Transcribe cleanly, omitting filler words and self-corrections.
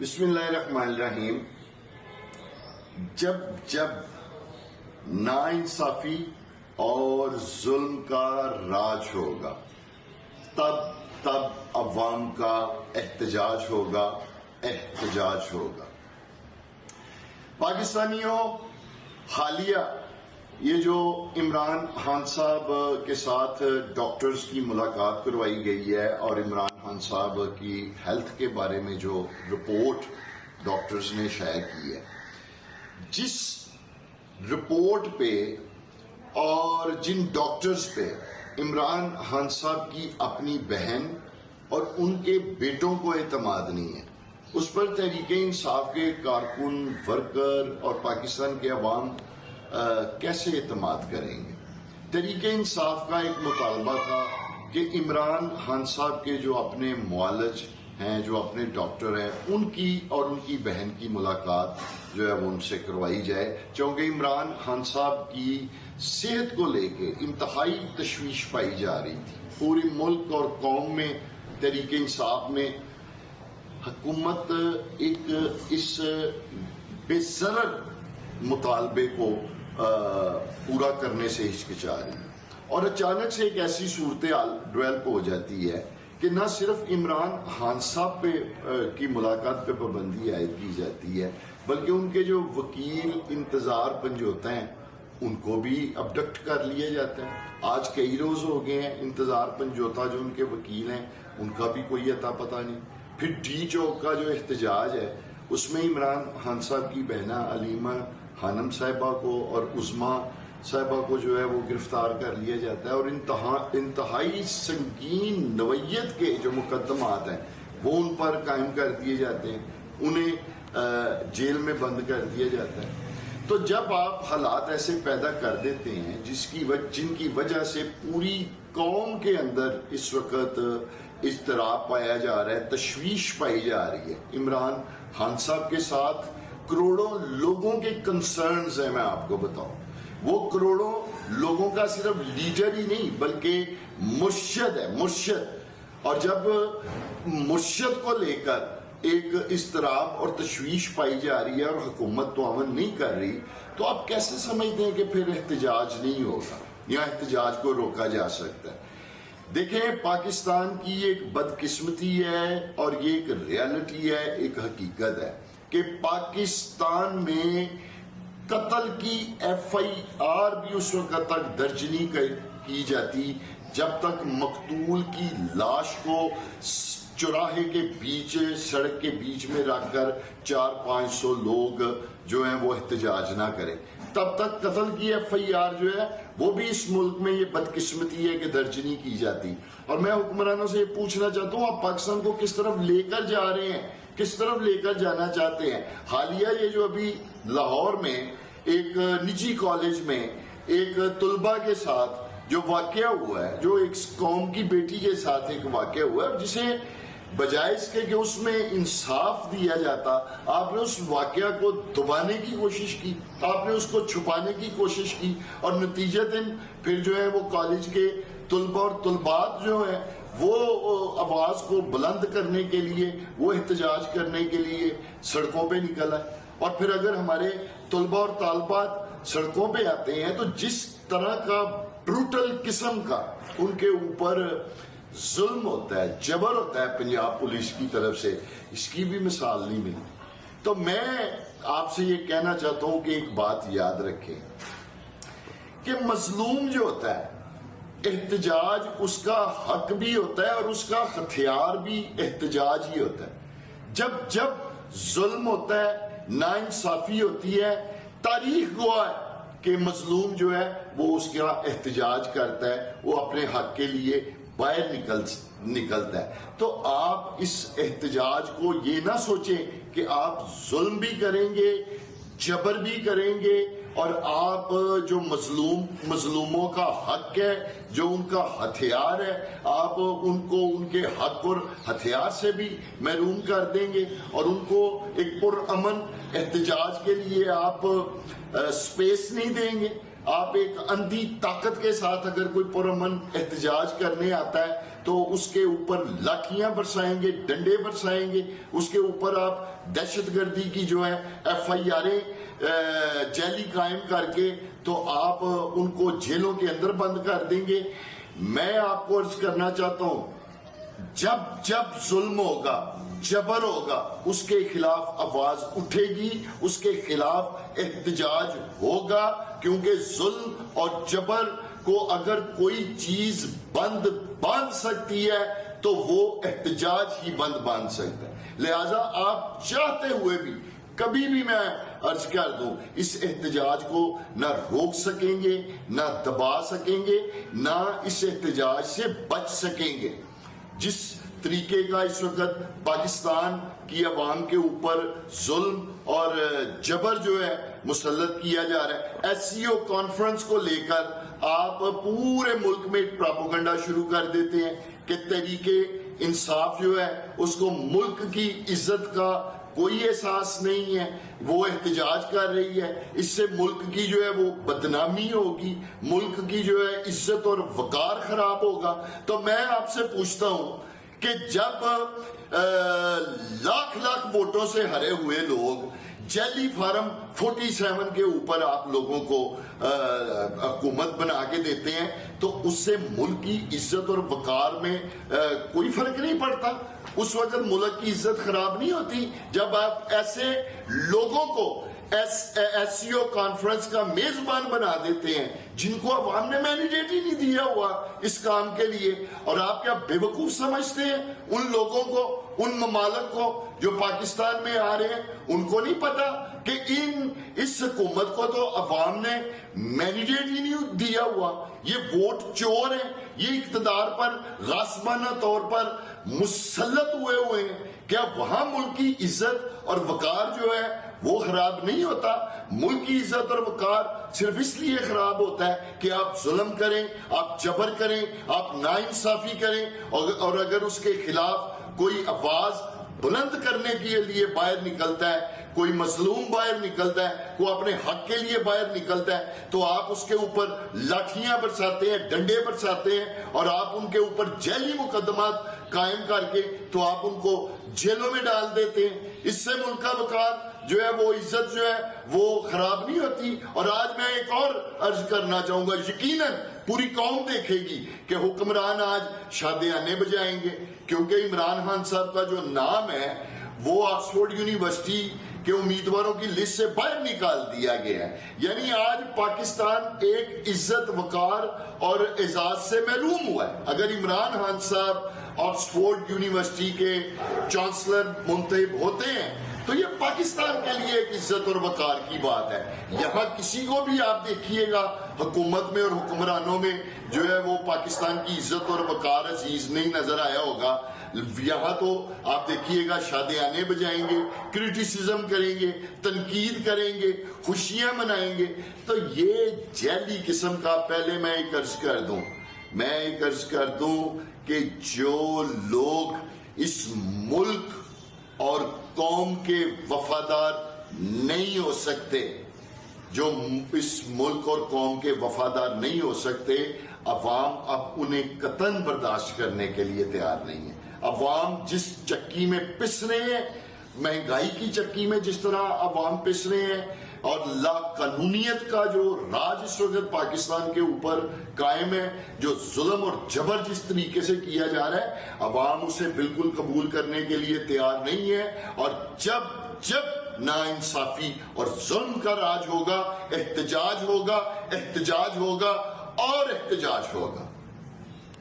بسم اللہ الرحمن الرحیم. جب ناانصافی اور ظلم کا راج ہوگا تب عوام کا احتجاج ہوگا. پاکستانیوں، حالیہ یہ جو عمران خان صاحب کے ساتھ ڈاکٹرز کی ملاقات کروائی گئی ہے اور عمران خان صاحب کی ہیلتھ کے بارے میں جو رپورٹ ڈاکٹرز نے شائع کی ہے، جس رپورٹ پہ اور جن ڈاکٹرز پہ عمران خان صاحب کی اپنی بہن اور ان کے بیٹوں کو اعتماد نہیں ہے، اس پر تحریک انصاف کے کارکن، ورکر اور پاکستان کے عوام کیسے اعتماد کریں گے؟ تحریک انصاف کا ایک مطالبہ تھا کہ عمران خان صاحب کے جو اپنے معالج ہیں، جو اپنے ڈاکٹر ہیں، ان کی اور ان کی بہن کی ملاقات جو ہے وہ ان سے کروائی جائے، چونکہ عمران خان صاحب کی صحت کو لے کے انتہائی تشویش پائی جا رہی تھی. پورے ملک اور قوم میں، تحریک انصاف میں حکومت ایک اس بے ضرر مطالبے کو پورا کرنے سے ہچکچا رہی ہے، اور اچانک سے ایک ایسی صورتحال ڈیولپ ہو جاتی ہے کہ نہ صرف عمران خان صاحب پہ کی ملاقات پہ پابندی عائد کی جاتی ہے، بلکہ ان کے جو وکیل انتظار پنجوتا ہیں ان کو بھی ابڈکٹ کر لیا جاتا ہے. آج کئی روز ہو گئے ہیں انتظار پنجوتا جو ان کے وکیل ہیں ان کا بھی کوئی اتا پتہ نہیں. پھر ڈی چوک کا جو احتجاج ہے اس میں عمران خان صاحب کی بہنہ علیمہ خانم صاحبہ کو اور عظمیٰ صاحبہ کو جو ہے وہ گرفتار کر لیا جاتا ہے، اور انتہائی سنگین نوعیت کے جو مقدمات ہیں وہ ان پر قائم کر دیے جاتے ہیں، انہیں جیل میں بند کر دیا جاتا ہے. تو جب آپ حالات ایسے پیدا کر دیتے ہیں جن کی وجہ سے پوری قوم کے اندر اس وقت اضطراب پایا جا رہا ہے، تشویش پائی جا رہی ہے. عمران خان صاحب کے ساتھ کروڑوں لوگوں کے کنسرنز ہیں. میں آپ کو بتاؤں، وہ کروڑوں لوگوں کا صرف لیڈر ہی نہیں بلکہ مرشد ہے، مرشد. اور جب مرشد کو لے کر ایک اضطراب اور تشویش پائی جا رہی ہے اور حکومت تعاون نہیں کر رہی، تو آپ کیسے سمجھتے ہیں کہ پھر احتجاج نہیں ہوگا یا احتجاج کو روکا جا سکتا ہے؟ دیکھیں، پاکستان کی ایک بدقسمتی ہے اور یہ ایک ریالٹی ہے، ایک حقیقت ہے کہ پاکستان میں قتل کی ایف آئی آر بھی اس وقت تک درج نہیں کی جاتی جب تک مقتول کی لاش کو چوراہے کے بیچ، سڑک کے بیچ میں رکھ کر 400-500 لوگ جو ہیں وہ احتجاج نہ کریں. تب تک قتل کی ایف آئی آر جو ہے وہ بھی اس ملک میں یہ بدقسمتی ہے کہ درج نہیں کی جاتی. اور میں حکمرانوں سے یہ پوچھنا چاہتا ہوں، آپ پاکستان کو کس طرف لے کر جا رہے ہیں، کس طرف لے کر جانا چاہتے ہیں؟ حالیہ یہ جو ابھی لاہور میں ایک نجی کالج میں ایک طلبہ کے ساتھ جو واقعہ ہوا ہے، جو ایک قوم کی بیٹی کے ساتھ ایک واقعہ ہوا ہے، جسے بجائے اس کے کہ اس میں انصاف دیا جاتا، آپ نے اس واقعہ کو دبانے کی کوشش کی، آپ نے اس کو چھپانے کی کوشش کی، اور نتیجتاً پھر جو ہے وہ کالج کے طلبہ اور طلبات جو ہیں وہ آواز کو بلند کرنے کے لیے، وہ احتجاج کرنے کے لیے سڑکوں پہ نکل آئے. اور پھر اگر ہمارے طلبہ اور طالبات سڑکوں پہ آتے ہیں تو جس طرح کا بروٹل قسم کا ان کے اوپر ظلم ہوتا ہے، جبر ہوتا ہے پنجاب پولیس کی طرف سے، اس کی بھی مثال نہیں ملی. تو میں آپ سے یہ کہنا چاہتا ہوں کہ ایک بات یاد رکھیں کہ مظلوم جو ہوتا ہے، احتجاج اس کا حق بھی ہوتا ہے اور اس کا ہتھیار بھی احتجاج ہی ہوتا ہے. جب ظلم ہوتا ہے، ناانصافی ہوتی ہے، تاریخ گواہ ہے کہ مظلوم جو ہے وہ اس کا احتجاج کرتا ہے، وہ اپنے حق کے لیے باہر نکلتا ہے. تو آپ اس احتجاج کو یہ نہ سوچیں کہ آپ ظلم بھی کریں گے، جبر بھی کریں گے، اور آپ جو مظلوموں کا حق ہے، جو ان کا ہتھیار ہے، آپ ان کو ان کے حق اور ہتھیار سے بھی محروم کر دیں گے، اور ان کو ایک پرامن احتجاج کے لیے آپ سپیس نہیں دیں گے. آپ ایک اندھی طاقت کے ساتھ اگر کوئی پرامن احتجاج کرنے آتا ہے تو اس کے اوپر لاٹھیاں برسائیں گے, ڈنڈے برسائیں گے, اس کے اوپر آپ دہشت گردی کی جو ہے FIRیں جیلی قائم کر کے تو آپ ان کو جیلوں کے اندر بند کر دیں گے. میں آپ کو عرض کرنا چاہتا ہوں, جب جب ظلم ہوگا, جبر ہوگا, اس کے خلاف آواز اٹھے گی, اس کے خلاف احتجاج ہوگا, کیونکہ ظلم اور جبر کو اگر کوئی چیز بند باندھ سکتی ہے تو وہ احتجاج ہی بند باندھ سکتا ہے. لہذا آپ چاہتے ہوئے بھی کبھی بھی میں عرض کر دوں اس احتجاج کو نہ روک سکیں گے, نہ دبا سکیں گے, نہ اس احتجاج سے بچ سکیں گے. جس طریقے کا اس وقت پاکستان کی عوام کے اوپر ظلم اور جبر جو ہے مسلط کیا جا رہا ہے, SCO کانفرنس کو لے کر آپ پورے ملک میں ایک پراپوگنڈا شروع کر دیتے ہیں کہ تحریک انصاف جو ہے اس کو ملک کی عزت کا کوئی احساس نہیں ہے, وہ احتجاج کر رہی ہے, اس سے ملک کی جو ہے وہ بدنامی ہوگی, ملک کی جو ہے عزت اور وقار خراب ہوگا. تو میں آپ سے پوچھتا ہوں کہ جب لاکھ لاکھ ووٹوں سے ہرے ہوئے لوگ جیلی فارم 47 کے اوپر آپ لوگوں کو حکومت بنا کے دیتے ہیں تو اس سے ملک کی عزت اور وقار میں کوئی فرق نہیں پڑتا. اس وقت ملک کی عزت خراب نہیں ہوتی جب آپ ایسے لوگوں کو SCO کانفرنس کا میزبان بنا دیتے ہیں جن کو عوام نے مینڈیٹ ہی نہیں دیا ہوا اس کام کے لیے, اور آپ کیا بے وقوف سمجھتے ہیں ان لوگوں کو, ان ممالک کو جو پاکستان میں آ رہے ہیں, ان کو نہیں پتا کہ اس حکومت کو تو عوام نے مینڈیٹ ہی نہیں دیا ہوا, یہ ووٹ چور ہیں, یہ اقتدار پر غاصبانہ طور پر مسلط ہوئے ہیں. کیا وہاں ملک کی عزت اور وقار جو ہے وہ خراب نہیں ہوتا؟ ملک کی عزت اور وقار صرف اس لیے خراب ہوتا ہے کہ آپ ظلم کریں, آپ جبر کریں, آپ ناانصافی کریں, اور اگر اس کے خلاف کوئی آواز بلند کرنے کے لیے باہر نکلتا ہے, کوئی مظلوم باہر نکلتا ہے, کوئی اپنے حق کے لیے باہر نکلتا ہے, تو آپ اس کے اوپر لاٹھیاں برساتے ہیں, ڈنڈے برساتے ہیں, اور آپ ان کے اوپر جیلی مقدمات قائم کر کے تو آپ ان کو جیلوں میں ڈال دیتے ہیں. اس سے ملک کا وقار جو ہے وہ عزت جو ہے وہ خراب نہیں ہوتی. اور آج میں ایک اور عرض کرنا چاہوں گا, یقیناً پوری قوم دیکھے گی کہ حکمران آج شادیانے بجائیں گے, کیونکہ عمران خان صاحب کا جو نام ہے وہ آکسفورڈ یونیورسٹی کے امیدواروں کی لسٹ سے باہر نکال دیا گیا ہے. یعنی آج پاکستان ایک عزت وقار اور اعزاز سے محروم ہوا ہے. اگر عمران خان صاحب آکسفورڈ یونیورسٹی کے چانسلر منتخب ہوتے ہیں تو یہ پاکستان کے لیے ایک عزت اور وقار کی بات ہے. یہاں کسی کو بھی آپ دیکھیے گا حکومت میں اور حکمرانوں میں جو ہے وہ پاکستان کی عزت اور وقار عزیز نہیں نظر آیا ہوگا. یہاں تو آپ دیکھیے گا شادیانے بجائیں گے, کرٹیسزم کریں گے, تنقید کریں گے, خوشیاں منائیں گے. تو یہ جیلی قسم کا, پہلے میں ایک عرض کر دوں کہ جو لوگ اس ملک اور قوم کے وفادار نہیں ہو سکتے, جو اس ملک اور قوم کے وفادار نہیں ہو سکتے, عوام اب انہیں قطعاً برداشت کرنے کے لیے تیار نہیں ہے. عوام جس چکی میں پس رہے ہیں, مہنگائی کی چکی میں جس طرح عوام پس رہے ہیں, اور لا قانونیت کا جو راج اس وقت پاکستان کے اوپر قائم ہے, جو ظلم اور جبر جس طریقے سے کیا جا رہا ہے, عوام اسے بالکل قبول کرنے کے لیے تیار نہیں ہے. اور جب ناانصافی اور ظلم کا راج ہوگا, احتجاج ہوگا اور احتجاج ہوگا.